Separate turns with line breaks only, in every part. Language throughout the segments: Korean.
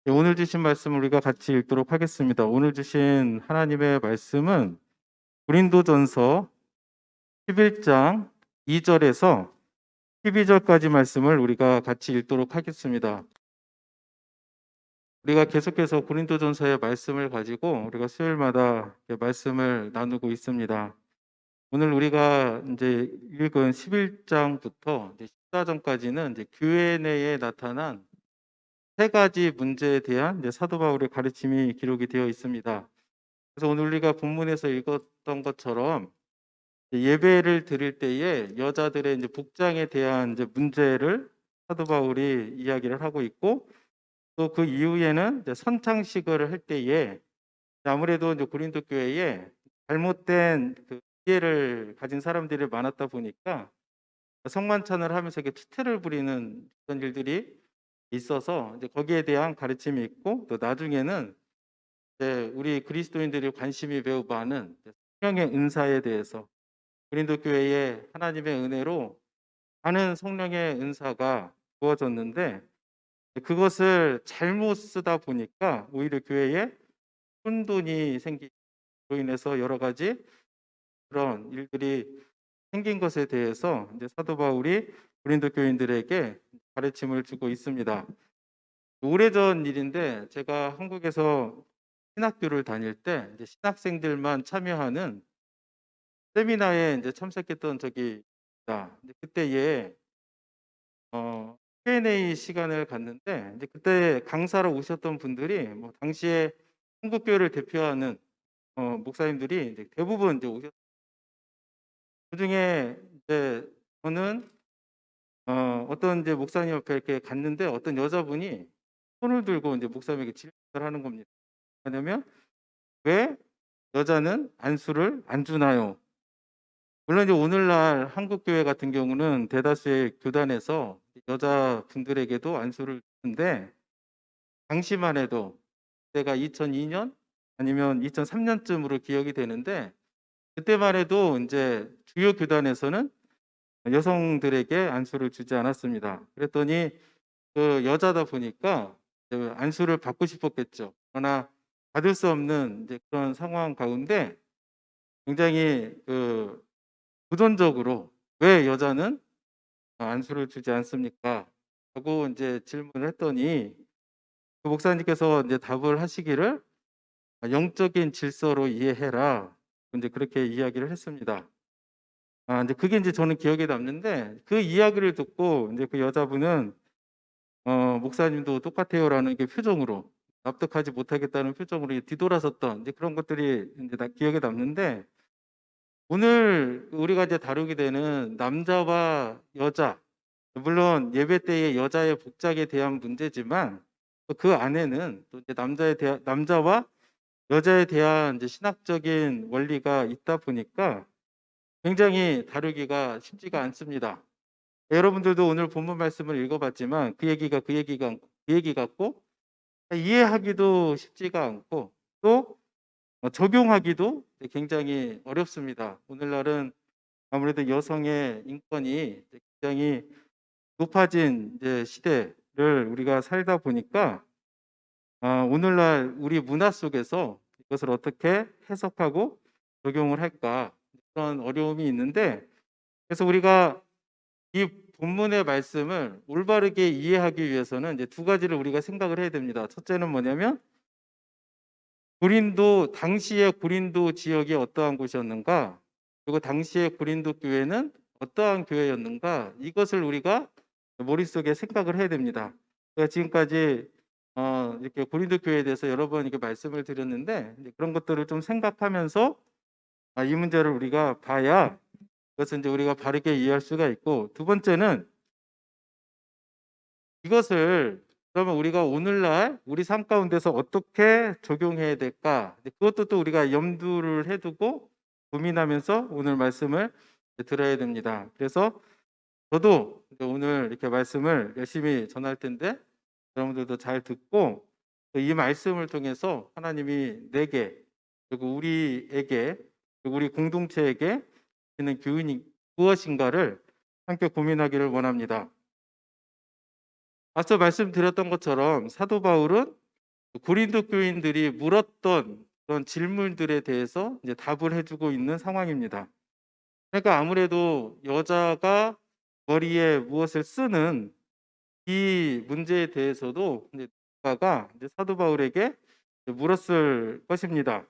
네, 오늘 주신 말씀을 우리가 같이 읽도록 하겠습니다. 오늘 주신 하나님의 말씀은 고린도전서 11장 2절에서 12절까지 말씀을 우리가 같이 읽도록 하겠습니다. 우리가 계속해서 고린도전서의 말씀을 가지고 우리가 수요일마다 말씀을 나누고 있습니다. 오늘 우리가 이제 읽은 11장부터 14장까지는 이제 교회 내에 나타난 세 가지 문제에 대한 이제 사도 바울의 가르침이 기록이 되어 있습니다. 그래서 오늘 우리가 본문에서 읽었던 것처럼 예배를 드릴 때에 여자들의 이제 복장에 대한 이제 문제를 사도 바울이 이야기를 하고 있고, 또 그 이후에는 이제 선창식을 할 때에 아무래도 이제 고린도 교회에 잘못된 그 이해를 가진 사람들이 많았다 보니까 성만찬을 하면서 이렇게 투태를 부리는 그런 일들이 있어서 이제 거기에 대한 가르침이 있고, 또 나중에는 우리 그리스도인들이 관심이 매우 많은 성령의 은사에 대해서 고린도 교회에 하나님의 은혜로 많은 성령의 은사가 부어졌는데, 그것을 잘못 쓰다 보니까 오히려 교회에 혼돈이 생기로 인해서 여러 가지 그런 일들이 생긴 것에 대해서 이제 사도 바울이 고린도 교인들에게 가르침을 주고 있습니다. 오래전 일인데, 제가 한국에서 신학교를 다닐 때 이제 신학생들만 참여하는 세미나에 이제 참석했던 적이 있다. 그때에 Q&A 시간을 갖는데, 이제 그때 강사로 오셨던 분들이 뭐 당시에 한국 교회를 대표하는 목사님들이 이제 대부분 이제 오셨. 그중에 이제 저는 어떤 이제 목사님 옆에 이렇게 갔는데, 어떤 여자분이 손을 들고 이제 목사님에게 질문을 하는 겁니다. 뭐냐면, 왜 여자는 안수를 안 주나요? 물론 이제 오늘날 한국 교회 같은 경우는 대다수의 교단에서 여자분들에게도 안수를 주는데, 당시만 해도 그때가 2002년 아니면 2003년쯤으로 기억이 되는데, 그때만 해도 이제 주요 교단에서는 여성들에게 안수를 주지 않았습니다. 그랬더니 그 여자다 보니까 안수를 받고 싶었겠죠. 그러나 받을 수 없는 이제 그런 상황 가운데 굉장히 그 부정적으로 왜 여자는 안수를 주지 않습니까? 하고 이제 질문을 했더니 그 목사님께서 이제 답을 하시기를 영적인 질서로 이해해라. 이제 그렇게 이야기를 했습니다. 이제 그게 이제 저는 기억에 남는데, 그 이야기를 듣고 이제 그 여자분은 목사님도 똑같아요라는 게 표정으로, 납득하지 못하겠다는 표정으로 뒤돌아섰던 이제 그런 것들이 이제 기억에 남는데, 오늘 우리가 이제 다루게 되는 남자와 여자, 물론 예배 때의 여자의 복장에 대한 문제지만 그 안에는 또 이제 남자와 여자에 대한 이제 신학적인 원리가 있다 보니까 굉장히 다루기가 쉽지가 않습니다. 여러분들도 오늘 본문 말씀을 읽어봤지만 그 얘기 같고 이해하기도 쉽지가 않고, 또 적용하기도 굉장히 어렵습니다. 오늘날은 아무래도 여성의 인권이 굉장히 높아진 이제 시대를 우리가 살다 보니까 오늘날 우리 문화 속에서 이것을 어떻게 해석하고 적용을 할까, 그런 어려움이 있는데, 그래서 우리가 이 본문의 말씀을 올바르게 이해하기 위해서는 이제 두 가지를 우리가 생각을 해야 됩니다. 첫째는 뭐냐면, 당시의 고린도 지역이 어떠한 곳이었는가, 그리고 당시의 고린도 교회는 어떠한 교회였는가, 이것을 우리가 머릿속에 생각을 해야 됩니다. 제가 지금까지 이렇게 고린도 교회에 대해서 여러 번 이렇게 말씀을 드렸는데, 그런 것들을 좀 생각하면서 이 문제를 우리가 봐야 그것을 이제 우리가 바르게 이해할 수가 있고, 두 번째는 이것을 그러면 우리가 오늘날 우리 삶 가운데서 어떻게 적용해야 될까, 그것도 또 우리가 염두를 해두고 고민하면서 오늘 말씀을 들어야 됩니다. 그래서 저도 오늘 이렇게 말씀을 열심히 전할 텐데, 여러분들도 잘 듣고 이 말씀을 통해서 하나님이 내게, 그리고 우리에게, 그리고 우리 공동체에게 주는 교훈이 무엇인가를 함께 고민하기를 원합니다. 앞서 말씀드렸던 것처럼 사도 바울은 고린도 교인들이 물었던 그런 질문들에 대해서 이제 답을 해주고 있는 상황입니다. 그러니까 아무래도 여자가 머리에 무엇을 쓰는 이 문제에 대해서도 이제 누가가 이제 사도 바울에게 물었을 것입니다.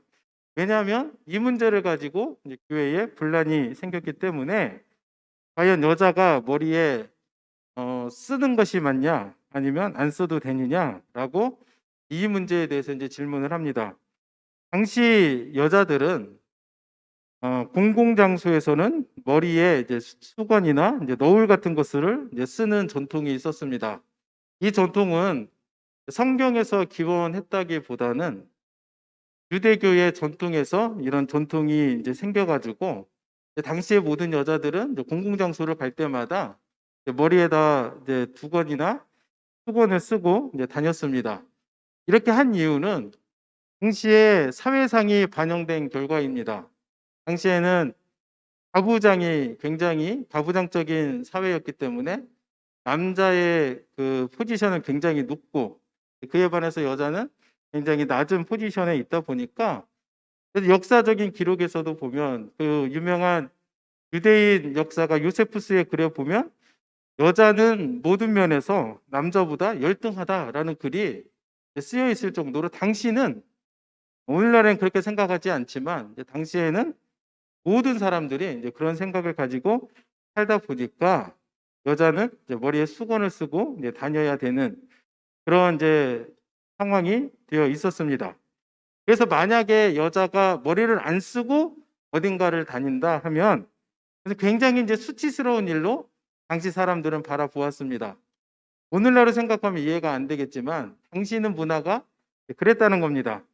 왜냐하면 이 문제를 가지고 이제 교회에 분란이 생겼기 때문에 과연 여자가 머리에 쓰는 것이 맞냐 아니면 안 써도 되느냐라고 이 문제에 대해서 이제 질문을 합니다. 당시 여자들은 공공장소에서는 머리에 이제 수건이나 이제 너울 같은 것을 이제 쓰는 전통이 있었습니다. 이 전통은 성경에서 기원했다기보다는 유대교의 전통에서 이런 전통이 이제 생겨가지고 당시의 모든 여자들은 이제 공공장소를 갈 때마다 이제 머리에다 이제 두건이나 수건을 쓰고 이제 다녔습니다. 이렇게 한 이유는 당시에 사회상이 반영된 결과입니다. 당시에는 가부장이 굉장히 가부장적인 사회였기 때문에 남자의 그 포지션은 굉장히 높고 그에 반해서 여자는 굉장히 낮은 포지션에 있다 보니까 그래서 역사적인 기록에서도 보면 그 유명한 유대인 역사가 요세푸스에 그려 보면 여자는 모든 면에서 남자보다 열등하다라는 글이 쓰여 있을 정도로 당시는 오늘날엔 그렇게 생각하지 않지만 이제 당시에는 모든 사람들이 이제 그런 생각을 가지고 살다 보니까 여자는 이제 머리에 수건을 쓰고 이제 다녀야 되는 그런 이제 상황이 되어 있었습니다. 그래서 만약에 여자가 머리를 안 쓰고 어딘가를 다닌다 하면 굉장히 이제 수치스러운 일로 당시 사람들은 바라보았습니다. 오늘날로 생각하면 이해가 안 되겠지만 당시는 문화가 그랬다는 겁니다.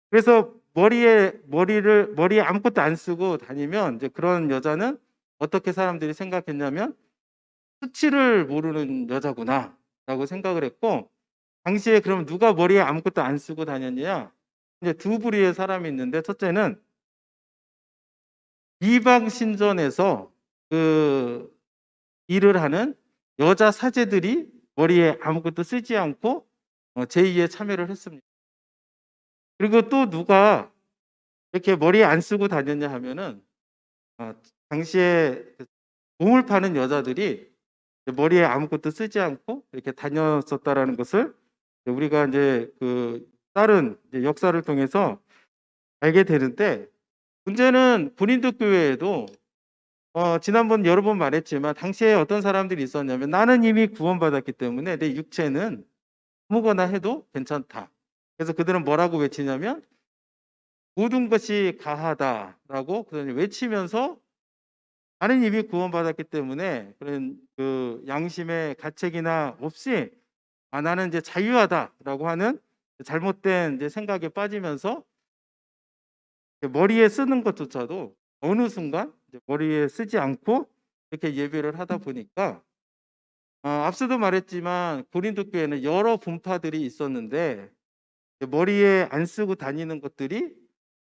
그래서 머리에 아무것도 안 쓰고 다니면 이제 그런 여자는 어떻게 사람들이 생각했냐면 수치를 모르는 여자구나라고 생각을 했고 당시에 그럼 누가 머리에 아무것도 안 쓰고 다녔냐? 이제 두 부류의 사람이 있는데 첫째는 이방 신전에서 그 일을 하는 여자 사제들이 머리에 아무것도 쓰지 않고 제의에 참여를 했습니다. 그리고 또 누가 이렇게 머리에 안 쓰고 다녔냐 하면은 당시에 공을 파는 여자들이 머리에 아무것도 쓰지 않고 이렇게 다녔었다라는 것을 우리가 이제 그 다른 이제 역사를 통해서 알게 되는데 문제는 고린도 교회에도 지난번 여러 번 말했지만 당시에 어떤 사람들이 있었냐면 나는 이미 구원받았기 때문에 내 육체는 아무거나 해도 괜찮다. 그래서 그들은 뭐라고 외치냐면 모든 것이 가하다라고 외치면서 나는 이미 구원받았기 때문에 그런 그 양심의 가책이나 없이 나는 이제 자유하다라고 하는 잘못된 이제 생각에 빠지면서 머리에 쓰는 것조차도 어느 순간 머리에 쓰지 않고 이렇게 예배를 하다 보니까 앞서도 말했지만 고린도 교회는 여러 분파들이 있었는데 머리에 안 쓰고 다니는 것들이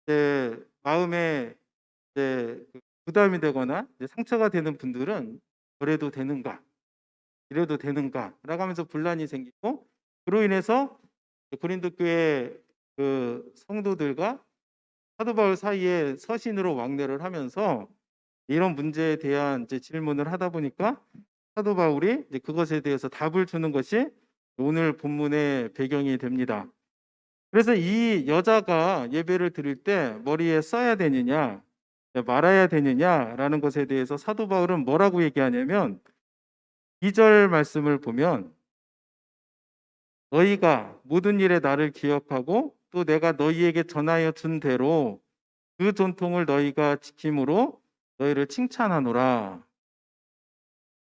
이제 마음에 이제 부담이 되거나 이제 상처가 되는 분들은 그래도 되는가 이래도 되는가라고 하면서 분란이 생기고 그로 인해서 고린도 교회 그 성도들과 사도 바울 사이에 서신으로 왕래를 하면서 이런 문제에 대한 이제 질문을 하다 보니까 사도 바울이 이제 그것에 대해서 답을 주는 것이 오늘 본문의 배경이 됩니다. 그래서 이 여자가 예배를 드릴 때 머리에 써야 되느냐 말아야 되느냐라는 것에 대해서 사도 바울은 뭐라고 얘기하냐면 2절 말씀을 보면 너희가 모든 일에 나를 기억하고 또 내가 너희에게 전하여 준 대로 그 전통을 너희가 지킴으로 너희를 칭찬하노라.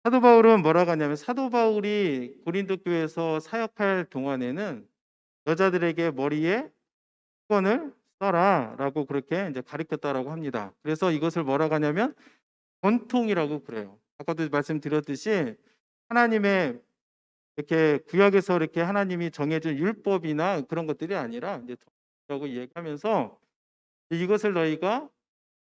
사도 바울은 뭐라고 하냐면 사도 바울이 고린도 교회에서 사역할 동안에는 여자들에게 머리에 수건을 써라라고 그렇게 이제 가르쳤다라고 합니다. 그래서 이것을 뭐라고 하냐면 전통이라고 그래요. 아까도 말씀드렸듯이 하나님의 이렇게 구약에서 이렇게 하나님이 정해준 율법이나 그런 것들이 아니라 이제 전통이라고 얘기하면서 이것을 너희가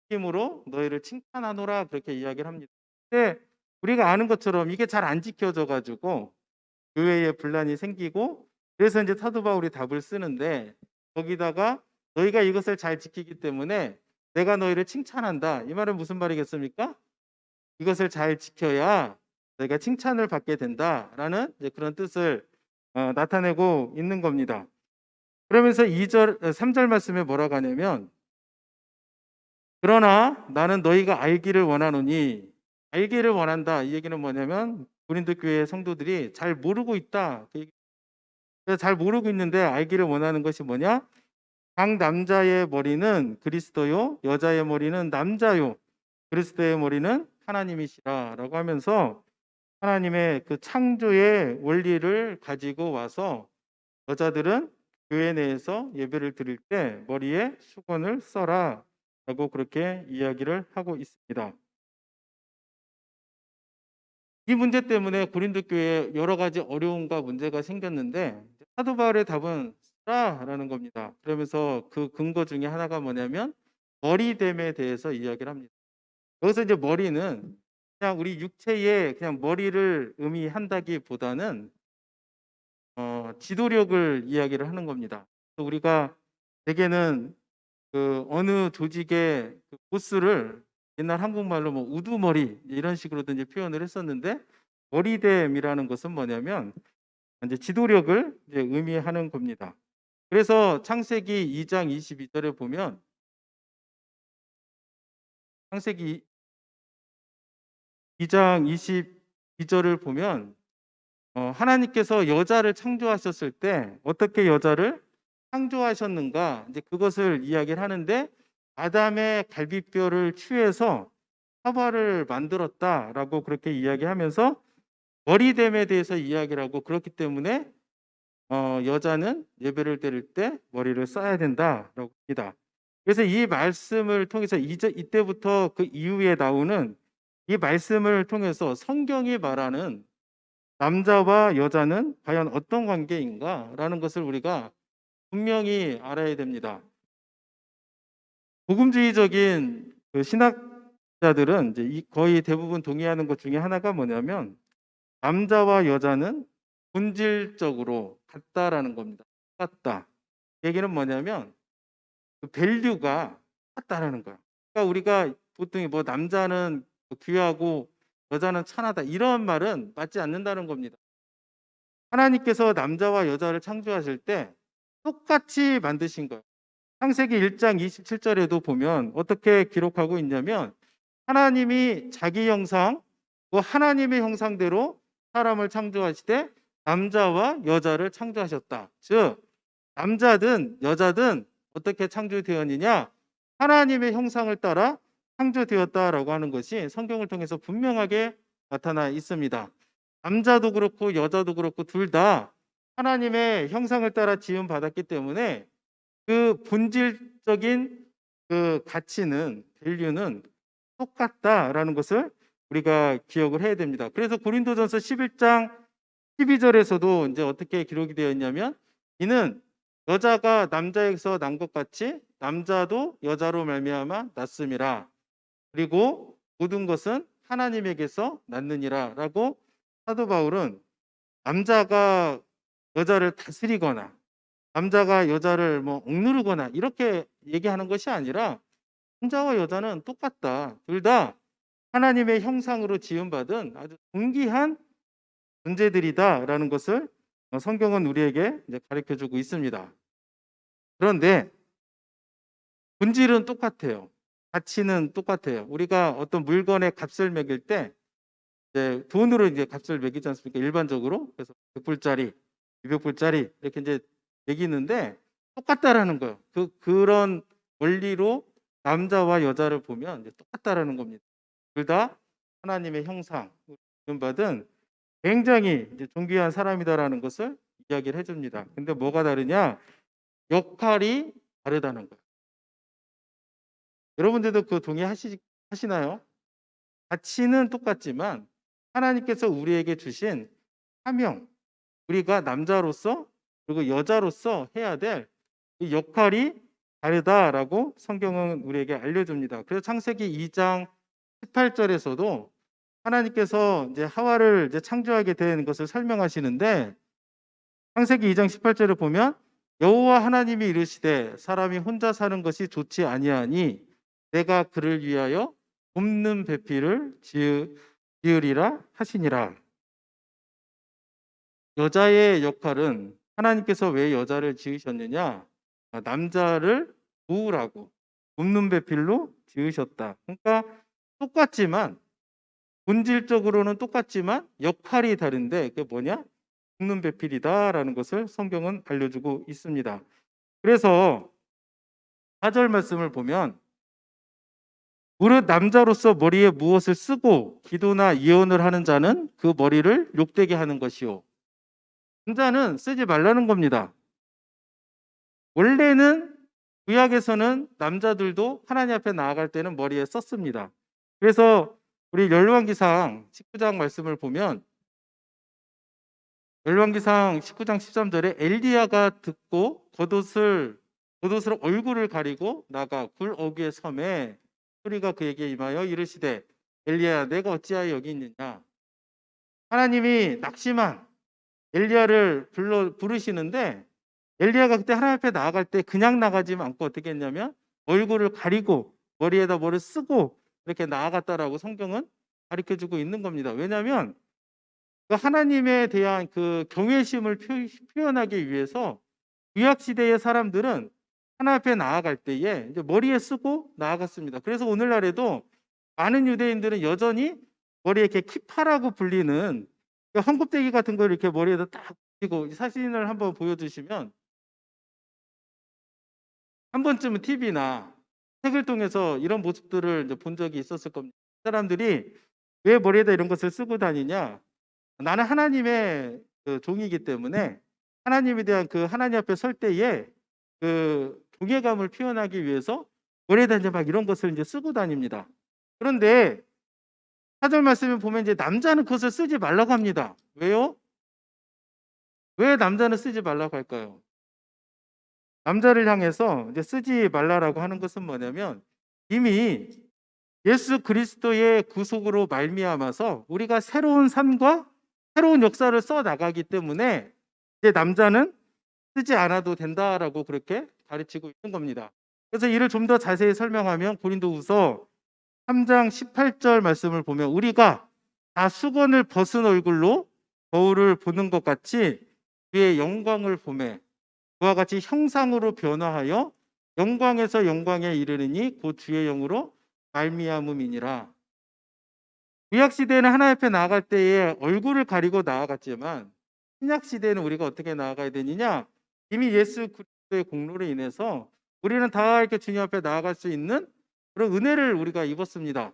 힘으로 너희를 칭찬하노라 그렇게 이야기를 합니다. 근데 우리가 아는 것처럼 이게 잘 안 지켜져 가지고 교회에 분란이 생기고 그래서 이제 사도 바울이 답을 쓰는데 거기다가 너희가 이것을 잘 지키기 때문에 내가 너희를 칭찬한다. 이 말은 무슨 말이겠습니까? 이것을 잘 지켜야 너희가 칭찬을 받게 된다라는 이제 그런 뜻을 나타내고 있는 겁니다. 그러면서 3절 말씀에 뭐라고 하냐면 그러나 나는 너희가 알기를 원하노니 알기를 원한다. 이 얘기는 뭐냐면 고린도 교회 성도들이 잘 모르고 있다. 잘 모르고 있는데 알기를 원하는 것이 뭐냐? 각 남자의 머리는 그리스도요, 여자의 머리는 남자요, 그리스도의 머리는 하나님이시라라고 하면서 하나님의 그 창조의 원리를 가지고 와서 여자들은 교회 내에서 예배를 드릴 때 머리에 수건을 써라라고 그렇게 이야기를 하고 있습니다. 이 문제 때문에 고린도 교회에 여러 가지 어려움과 문제가 생겼는데 사도 바울의 답은 쓰라라는 겁니다. 그러면서 그 근거 중에 하나가 뭐냐면 머리됨에 대해서 이야기를 합니다. 여기서 이제 머리는 그냥 우리 육체의 그냥 머리를 의미한다기보다는 지도력을 이야기를 하는 겁니다. 우리가 대개는 그 어느 조직의 그 보스를 옛날 한국말로 뭐 우두머리 이런 식으로도 이제 표현을 했었는데 머리됨이라는 것은 뭐냐면 이제 지도력을 이제 의미하는 겁니다. 그래서 창세기 2장 22절에 보면 창세기 2장 22절을 보면 하나님께서 여자를 창조하셨을 때 어떻게 여자를 창조하셨는가 이제 그것을 이야기를 하는데 아담의 갈비뼈를 취해서 하와를 만들었다라고 그렇게 이야기하면서 머리됨에 대해서 이야기를 하고 그렇기 때문에 여자는 예배를 드릴 때 머리를 써야 된다라고 합니다. 그래서 이 말씀을 통해서 이때부터 그 이후에 나오는 이 말씀을 통해서 성경이 말하는 남자와 여자는 과연 어떤 관계인가라는 것을 우리가 분명히 알아야 됩니다. 복음주의적인 그 신학자들은 이제 거의 대부분 동의하는 것 중에 하나가 뭐냐면 남자와 여자는 본질적으로 같다라는 겁니다. 같다. 얘기는 뭐냐면 그 밸류가 같다라는 거야. 그러니까 우리가 보통 뭐 남자는 귀하고 여자는 천하다 이런 말은 맞지 않는다는 겁니다. 하나님께서 남자와 여자를 창조하실 때 똑같이 만드신 거예요. 창세기 1장 27절에도 보면 어떻게 기록하고 있냐면 하나님이 자기 형상, 그 하나님의 형상대로 사람을 창조하시되 남자와 여자를 창조하셨다. 즉 남자든 여자든 어떻게 창조되었느냐? 하나님의 형상을 따라 창조되었다라고 하는 것이 성경을 통해서 분명하게 나타나 있습니다. 남자도 그렇고 여자도 그렇고 둘 다 하나님의 형상을 따라 지음 받았기 때문에 그 본질적인 그 가치는 밸류는 똑같다라는 것을 우리가 기억을 해야 됩니다. 그래서 고린도전서 11장 12절에서도 이제 어떻게 기록이 되어 있냐면 이는 여자가 남자에게서 난 것 같이 남자도 여자로 말미암아 났음이라. 그리고 모든 것은 하나님에게서 났느니라라고 사도 바울은 남자가 여자를 다스리거나 남자가 여자를 뭐 억누르거나 이렇게 얘기하는 것이 아니라 남자와 여자는 똑같다. 둘 다 하나님의 형상으로 지음받은 아주 존귀한 존재들이다라는 것을 성경은 우리에게 이제 가르쳐주고 있습니다. 그런데 본질은 똑같아요. 가치는 똑같아요. 우리가 어떤 물건의 값을 매길 때 이제 돈으로 이제 값을 매기지 않습니까? 일반적으로. 그래서 100불짜리, 200불짜리 이렇게 이제 매기는데 똑같다라는 거예요. 그런 원리로 남자와 여자를 보면 이제 똑같다라는 겁니다. 둘 다 하나님의 형상, 받은 굉장히 이제 존귀한 사람이다라는 것을 이야기를 해줍니다. 근데 뭐가 다르냐? 역할이 다르다는 거예요. 여러분들도 그 동의하시나요? 가치는 똑같지만 하나님께서 우리에게 주신 사명, 우리가 남자로서 그리고 여자로서 해야 될 이 역할이 다르다라고 성경은 우리에게 알려줍니다. 그래서 창세기 2장 18절에서도 하나님께서 이제 하와를 이제 창조하게 된 것을 설명하시는데 창세기 2장 18절에 보면 여호와 하나님이 이르시되 사람이 혼자 사는 것이 좋지 아니하니 내가 그를 위하여 돕는 배필을 지으리라 하시니라. 여자의 역할은 하나님께서 왜 여자를 지으셨느냐? 남자를 도우라고 돕는 배필로 지으셨다. 그러니까 똑같지만 본질적으로는 똑같지만 역할이 다른데 그게 뭐냐? 돕는 배필이다라는 것을 성경은 알려주고 있습니다. 그래서 4절 말씀을 보면 무릇 남자로서 머리에 무엇을 쓰고 기도나 예언을 하는 자는 그 머리를 욕되게 하는 것이요. 남자는 쓰지 말라는 겁니다. 원래는 구약에서는 남자들도 하나님 앞에 나아갈 때는 머리에 썼습니다. 그래서 우리 열왕기상 19장 말씀을 보면 열왕기상 19장 13절에 엘리야가 듣고 겉옷을 얼굴을 가리고 나가 굴 어귀의 섬에 소리가 그에게 임하여 이르시되 엘리야야 내가 어찌하여 여기 있느냐. 하나님이 낙심한 엘리야를 부르시는데 엘리야가 그때 하나님 앞에 나아갈 때 그냥 나가지 않고 어떻게 했냐면 얼굴을 가리고 머리에다 뭐를 쓰고 이렇게 나아갔다라고 성경은 가르쳐주고 있는 겁니다. 왜냐하면 그 하나님에 대한 그 경외심을 표현하기 위해서 구약 시대의 사람들은 하나님 앞에 나아갈 때에 이제 머리에 쓰고 나아갔습니다. 그래서 오늘날에도 많은 유대인들은 여전히 머리에 이렇게 키파라고 불리는 헝겊대기 같은 걸 이렇게 머리에다 딱 붙이고 사진을 한번 보여주시면 한 번쯤은 TV나 책을 통해서 이런 모습들을 이제 본 적이 있었을 겁니다. 사람들이 왜 머리에다 이런 것을 쓰고 다니냐? 나는 하나님의 그 종이기 때문에 하나님에 대한 그 하나님 앞에 설 때에 그 경외감을 표현하기 위해서 머리에다 이제 막 이런 것을 이제 쓰고 다닙니다. 그런데 4절 말씀에 보면 이제 남자는 그것을 쓰지 말라고 합니다. 왜요? 왜 남자는 쓰지 말라고 할까요? 남자를 향해서 이제 쓰지 말라라고 하는 것은 뭐냐면 이미 예수 그리스도의 구속으로 말미암아서 우리가 새로운 삶과 새로운 역사를 써 나가기 때문에 이제 남자는 쓰지 않아도 된다라고 그렇게 가르치고 있는 겁니다. 그래서 이를 좀 더 자세히 설명하면 고린도후서 3장 18절 말씀을 보면 우리가 다 수건을 벗은 얼굴로 거울을 보는 것 같이 주의 영광을 보매 그와 같이 형상으로 변화하여 영광에서 영광에 이르르니 곧 주의 영으로 말미암음이니라. 구약 시대는 하나님 앞에 나아갈 때에 얼굴을 가리고 나아갔지만 신약 시대는 우리가 어떻게 나아가야 되느냐? 이미 예수 그리스도의 공로로 인해서 우리는 다 이렇게 주님 앞에 나아갈 수 있는 그런 은혜를 우리가 입었습니다.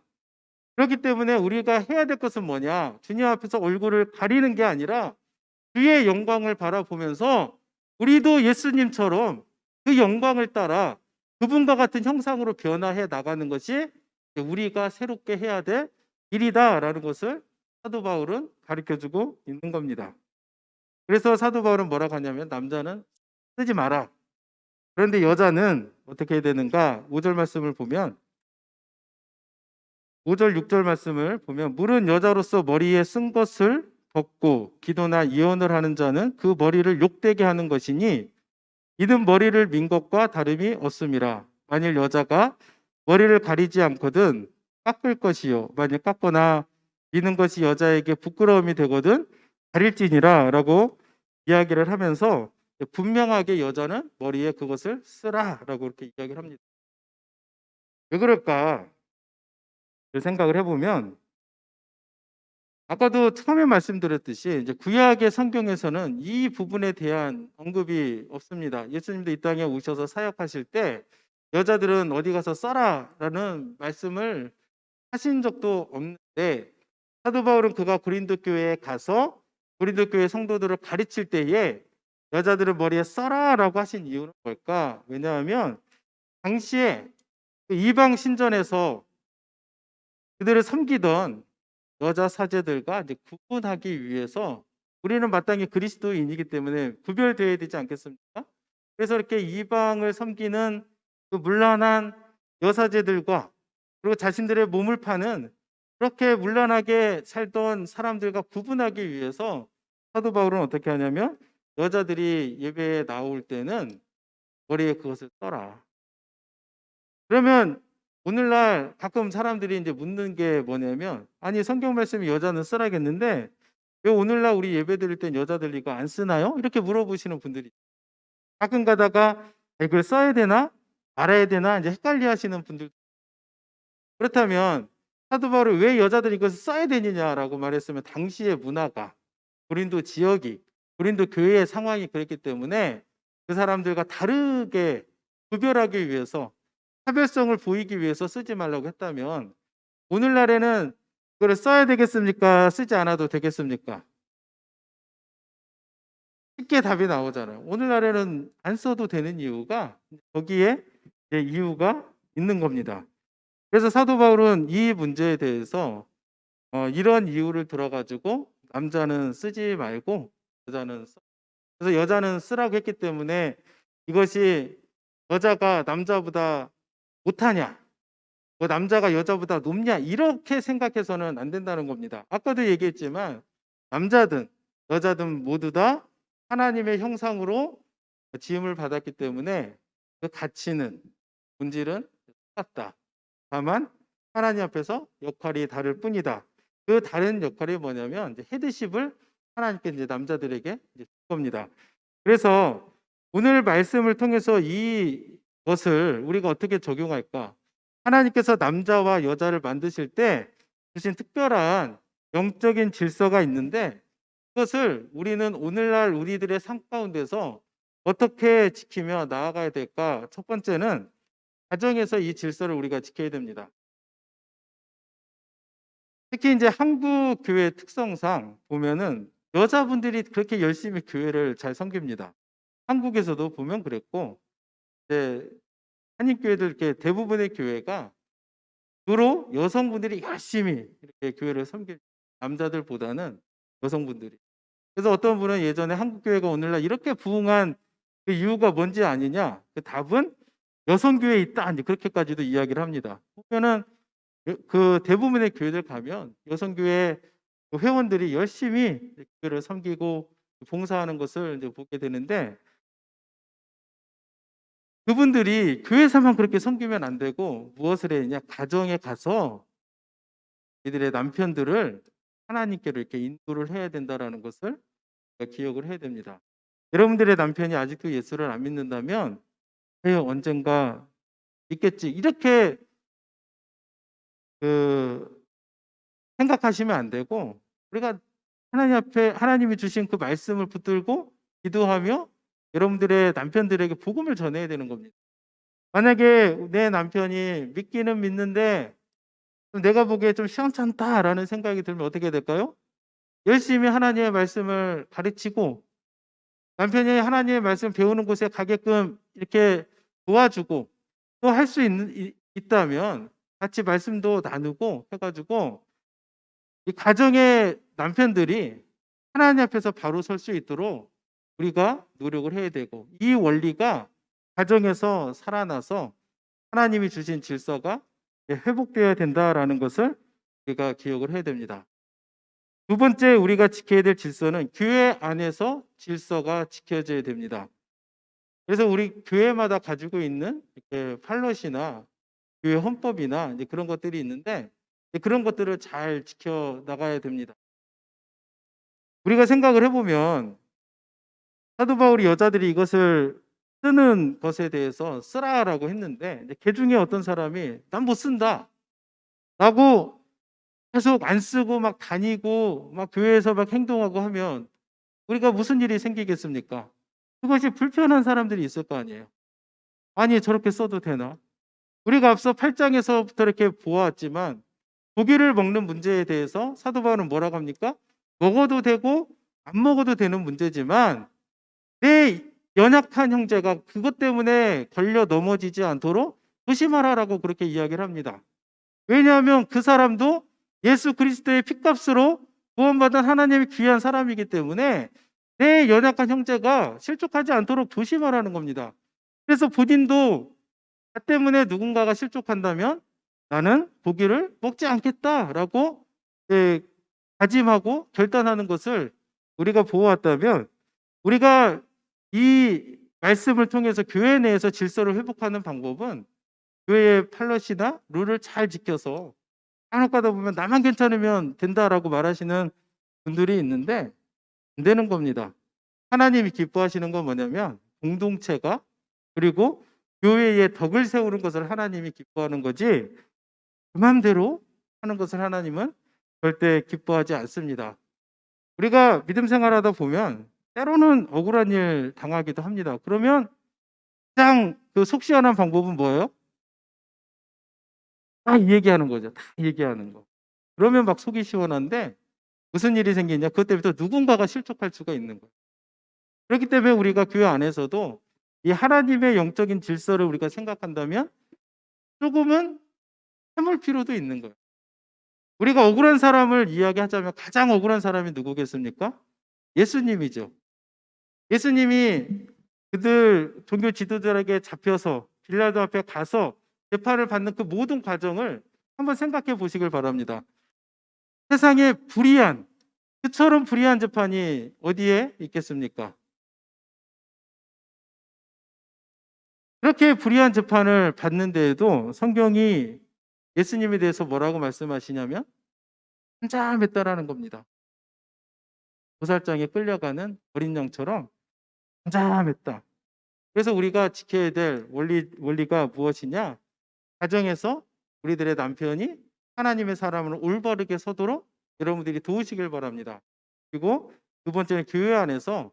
그렇기 때문에 우리가 해야 될 것은 뭐냐? 주님 앞에서 얼굴을 가리는 게 아니라 주의 영광을 바라보면서 우리도 예수님처럼 그 영광을 따라 그분과 같은 형상으로 변화해 나가는 것이 우리가 새롭게 해야 될 일이다라는 것을 사도 바울은 가르쳐주고 있는 겁니다. 그래서 사도 바울은 뭐라고 하냐면 남자는 쓰지 마라. 그런데 여자는 어떻게 해야 되는가? 5절 말씀을 보면 5절 6절 말씀을 보면 물은 여자로서 머리에 쓴 것을 벗고 기도나 예언을 하는 자는 그 머리를 욕되게 하는 것이니 이는 머리를 민 것과 다름이 없음이라. 만일 여자가 머리를 가리지 않거든 깎을 것이요 만일 깎거나 미는 것이 여자에게 부끄러움이 되거든 가릴지니라 라고 이야기를 하면서 분명하게 여자는 머리에 그것을 쓰라 라고 이렇게 이야기를 합니다. 왜 그럴까 생각을 해보면 아까도 처음에 말씀드렸듯이 이제 구약의 성경에서는 이 부분에 대한 언급이 없습니다. 예수님도 이 땅에 오셔서 사역하실 때 여자들은 어디 가서 써라라는 말씀을 하신 적도 없는데 사도 바울은 그가 고린도 교회에 가서 고린도 교회 성도들을 가르칠 때에 여자들은 머리에 써라라고 하신 이유는 뭘까? 왜냐하면 당시에 이방 신전에서 그들을 섬기던 여자 사제들과 이제 구분하기 위해서 우리는 마땅히 그리스도인이기 때문에 구별되어야 되지 않겠습니까? 그래서 이렇게 이방을 섬기는 그 문란한 여사제들과 그리고 자신들의 몸을 파는 그렇게 문란하게 살던 사람들과 구분하기 위해서 사도 바울은 어떻게 하냐면 여자들이 예배에 나올 때는 머리에 그것을 써라. 그러면 오늘날 가끔 사람들이 이제 묻는 게 뭐냐면, 아니 성경 말씀이 여자는 쓰라겠는데 왜 오늘날 우리 예배 드릴 땐 여자들 이거 안 쓰나요? 이렇게 물어보시는 분들이 가끔 가다가 이걸 써야 되나 말아야 되나 이제 헷갈려 하시는 분들. 그렇다면 사도 바울이 왜 여자들이 이것을 써야 되느냐라고 말했으면, 당시의 문화가, 고린도 지역이, 고린도 교회의 상황이 그랬기 때문에 그 사람들과 다르게 구별하기 위해서, 차별성을 보이기 위해서 쓰지 말라고 했다면, 오늘날에는 그걸 써야 되겠습니까? 쓰지 않아도 되겠습니까? 쉽게 답이 나오잖아요. 오늘날에는 안 써도 되는 이유가 거기에 이제 이유가 있는 겁니다. 그래서 사도 바울은 이 문제에 대해서 이런 이유를 들어가지고 남자는 쓰지 말고 여자는 써. 그래서 여자는 쓰라고 했기 때문에 이것이 여자가 남자보다 못하냐, 뭐 남자가 여자보다 높냐, 이렇게 생각해서는 안 된다는 겁니다. 아까도 얘기했지만 남자든 여자든 모두 다 하나님의 형상으로 지음을 받았기 때문에 그 가치는, 본질은 똑같다. 다만 하나님 앞에서 역할이 다를 뿐이다. 그 다른 역할이 뭐냐면 이제 헤드십을 하나님께 이제 남자들에게 이제 줄 겁니다. 그래서 오늘 말씀을 통해서 이것을 우리가 어떻게 적용할까? 하나님께서 남자와 여자를 만드실 때 주신 특별한 영적인 질서가 있는데, 그것을 우리는 오늘날 우리들의 삶 가운데서 어떻게 지키며 나아가야 될까? 첫 번째는 가정에서 이 질서를 우리가 지켜야 됩니다. 특히 이제 한국 교회 특성상 보면은 여자분들이 그렇게 열심히 교회를 잘 섬깁니다. 한국에서도 보면 그랬고, 이제 한인 교회들 이렇게 대부분의 교회가 주로 여성분들이 열심히 이렇게 교회를 섬깁니다. 남자들보다는 여성분들이. 그래서 어떤 분은 예전에 한국 교회가 오늘날 이렇게 부흥한 그 이유가 뭔지 아니냐? 그 답은 여성 교회에 있다. 이제 그렇게까지도 이야기를 합니다. 보면은 그 대부분의 교회들 가면 여성 교회 회원들이 열심히 교회를 섬기고 봉사하는 것을 이제 보게 되는데, 그분들이 교회에서만 그렇게 섬기면 안 되고 무엇을 해야 되냐? 가정에 가서 이들의 남편들을 하나님께로 이렇게 인도를 해야 된다라는 것을 기억을 해야 됩니다. 여러분들의 남편이 아직도 예수를 안 믿는다면 언젠가 믿겠지, 이렇게 생각하시면 안 되고, 우리가 하나님 앞에 하나님이 주신 그 말씀을 붙들고 기도하며 여러분들의 남편들에게 복음을 전해야 되는 겁니다. 만약에 내 남편이 믿기는 믿는데 내가 보기에 좀 시원찮다라는 생각이 들면 어떻게 될까요? 열심히 하나님의 말씀을 가르치고 남편이 하나님의 말씀 배우는 곳에 가게끔 이렇게 도와주고, 또 할 수 있다면 같이 말씀도 나누고 해가지고 이 가정의 남편들이 하나님 앞에서 바로 설 수 있도록 우리가 노력을 해야 되고, 이 원리가 가정에서 살아나서 하나님이 주신 질서가 회복되어야 된다라는 것을 우리가 기억을 해야 됩니다. 두 번째 우리가 지켜야 될 질서는 교회 안에서 질서가 지켜져야 됩니다. 그래서 우리 교회마다 가지고 있는 이렇게 팔럿이나 교회 헌법이나 이제 그런 것들이 있는데, 그런 것들을 잘 지켜 나가야 됩니다. 우리가 생각을 해보면 사도 바울이 여자들이 이것을 쓰는 것에 대해서 쓰라라고 했는데, 그 중에 어떤 사람이 난 못 쓴다 라고 계속 안 쓰고 막 다니고 막 교회에서 막 행동하고 하면 우리가 무슨 일이 생기겠습니까? 그것이 불편한 사람들이 있을 거 아니에요. 아니 저렇게 써도 되나? 우리가 앞서 8장에서부터 이렇게 보았지만 고기를 먹는 문제에 대해서 사도 바울은 뭐라고 합니까? 먹어도 되고 안 먹어도 되는 문제지만 내 연약한 형제가 그것 때문에 걸려 넘어지지 않도록 조심하라라고 그렇게 이야기를 합니다. 왜냐하면 그 사람도 예수 그리스도의 피값으로 구원받은 하나님의 귀한 사람이기 때문에 내 연약한 형제가 실족하지 않도록 조심하라는 겁니다. 그래서 본인도 나 때문에 누군가가 실족한다면 나는 고기를 먹지 않겠다라고 다짐하고 결단하는 것을 우리가 보았다면, 우리가 이 말씀을 통해서 교회 내에서 질서를 회복하는 방법은 교회의 팔럿이나 룰을 잘 지켜서 간혹 가다 보면 나만 괜찮으면 된다라고 말하시는 분들이 있는데 안 되는 겁니다. 하나님이 기뻐하시는 건 뭐냐면 공동체가 그리고 교회의 덕을 세우는 것을 하나님이 기뻐하는 거지 그 맘대로 하는 것을 하나님은 절대 기뻐하지 않습니다. 우리가 믿음 생활하다 보면 때로는 억울한 일 당하기도 합니다. 그러면 가장 그 속 시원한 방법은 뭐예요? 다 얘기하는 거죠. 다 얘기하는 거. 그러면 막 속이 시원한데 무슨 일이 생기냐? 그것 때문에 또 누군가가 실족할 수가 있는 거예요. 그렇기 때문에 우리가 교회 안에서도 이 하나님의 영적인 질서를 우리가 생각한다면 조금은 참을 필요도 있는 거예요. 우리가 억울한 사람을 이야기하자면 가장 억울한 사람이 누구겠습니까? 예수님이죠. 예수님이 그들 종교 지도자에게 잡혀서 빌라도 앞에 가서 재판을 받는 그 모든 과정을 한번 생각해 보시길 바랍니다. 세상에 불의한 그처럼 불의한 재판이 어디에 있겠습니까? 그렇게 불의한 재판을 받는 데에도 성경이 예수님에 대해서 뭐라고 말씀하시냐면 잠잠했다라는 겁니다. 도살장에 끌려가는 어린 양처럼 잠잠했다. 그래서 우리가 지켜야 될 원리가 무엇이냐? 가정에서 우리들의 남편이 하나님의 사람을 올바르게 서도록 여러분들이 도우시길 바랍니다. 그리고 두 번째는 교회 안에서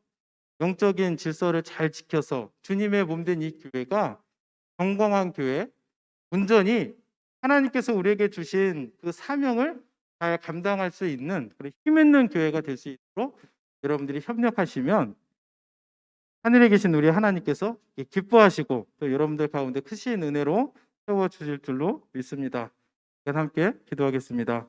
영적인 질서를 잘 지켜서 주님의 몸된 이 교회가 건강한 교회, 온전히 하나님께서 우리에게 주신 그 사명을 잘 감당할 수 있는 그런 힘 있는 교회가 될 수 있도록 여러분들이 협력하시면 하늘에 계신 우리 하나님께서 기뻐하시고 또 여러분들 가운데 크신 은혜로 세워주실 줄로 믿습니다. 함께 기도하겠습니다.